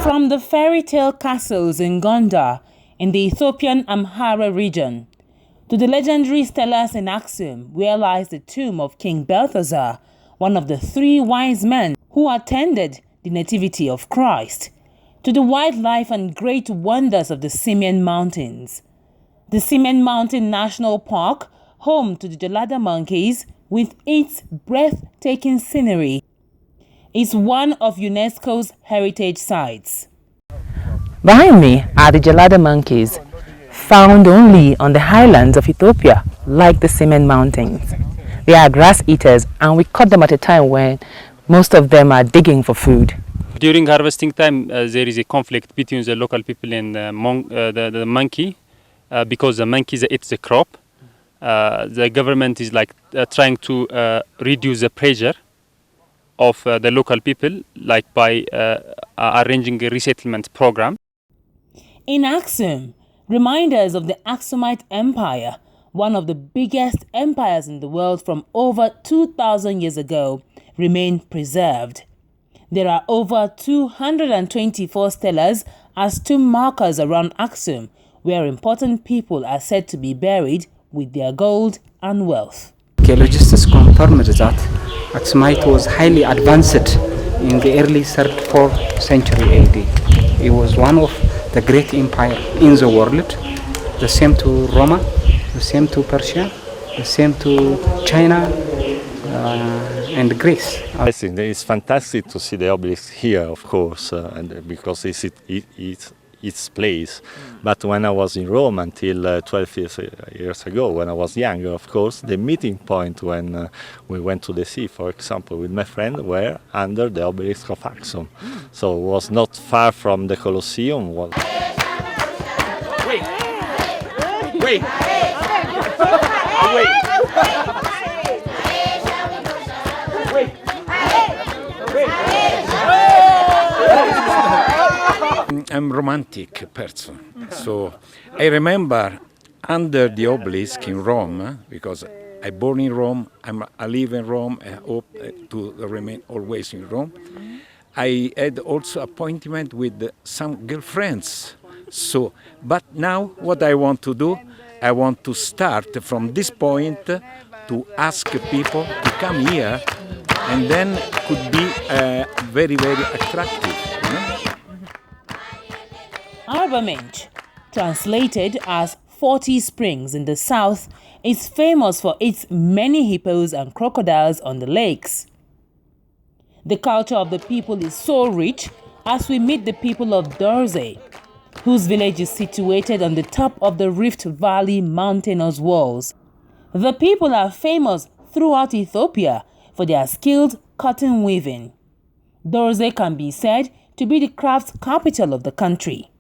From the fairy tale castles in Gondar in the Ethiopian Amhara region to the legendary stelas in Aksum, where lies the tomb of King Balthazar, one of the three wise men who attended the Nativity of Christ, to the wildlife and great wonders of the Simien Mountains. The Simien Mountain National Park, home to the gelada monkeys with its breathtaking scenery, is one of UNESCO's heritage sites. Behind me are the gelada monkeys, found only on the highlands of Ethiopia, like the Simien Mountains. They are grass eaters, and we caught them at a time when most of them are digging for food. During harvesting time, there is a conflict between the local people and the monkey, because the monkeys eat the crop. The government is trying to reduce the pressure of the local people, like by arranging a resettlement program. In Aksum, reminders of the Aksumite Empire, one of the biggest empires in the world from over 2,000 years ago, remain preserved. There are over 224 stelas as tomb markers around Aksum, where important people are said to be buried with their gold and wealth. Archaeologists confirmed that Aksumite was highly advanced in the early 3rd, 4th century AD. It was one of the great empires in the world, the same to Rome, the same to Persia, the same to China and Greece. I think it's fantastic to see the obelisk here, of course, and because it's its place. But when I was in Rome until 12 years ago, when I was younger, of course, the meeting point when we went to the sea, for example, with my friend, were under the obelisk of Aksum. So it was not far from the Colosseum. Wait! Wait! Wait! I'm a romantic person, so I remember under the obelisk in Rome, because I born in Rome, I live in Rome, I hope to remain always in Rome. I had also appointment with some girlfriends. So, but now what I want to do, I want to start from this point to ask people to come here, and then could be very, very attractive. You know? Arba Minch, translated as 40 Springs in the south, is famous for its many hippos and crocodiles on the lakes. The culture of the people is so rich as we meet the people of Dorze, whose village is situated on the top of the Rift Valley mountainous walls. The people are famous throughout Ethiopia for their skilled cotton weaving. Dorze can be said to be the crafts capital of the country.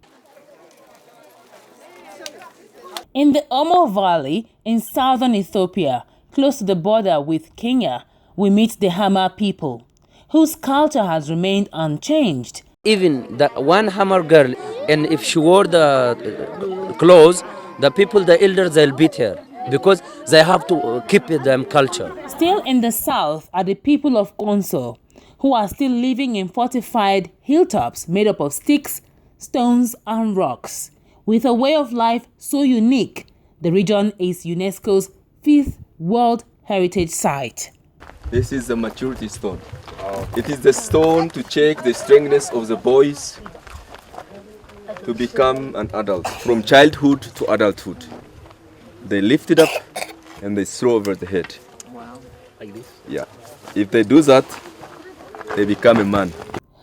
In the Omo Valley in southern Ethiopia, close to the border with Kenya, we meet the Hama people, whose culture has remained unchanged. Even the one Hammer girl, and if she wore the clothes, the people, the elders, they'll beat her because they have to keep them culture. Still in the south are the people of Konso, who are still living in fortified hilltops made up of sticks, stones, and rocks. With a way of life so unique, the region is UNESCO's 5th World Heritage Site. This is the maturity stone. It is the stone to check the strengthness of the boys to become an adult, from childhood to adulthood. They lift it up and they throw over the head. Wow, like this? Yeah. If they do that, they become a man.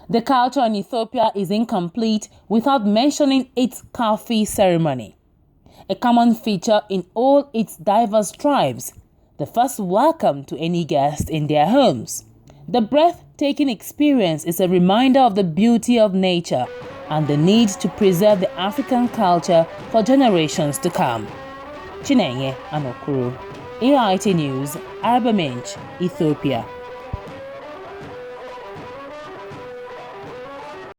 The culture in Ethiopia is incomplete without mentioning its Kafi ceremony, a common feature in all its diverse tribes, the first welcome to any guest in their homes. The breathtaking experience is a reminder of the beauty of nature and the need to preserve the African culture for generations to come. Chinenye Anokuru, AIT News, Arba Minch, Ethiopia.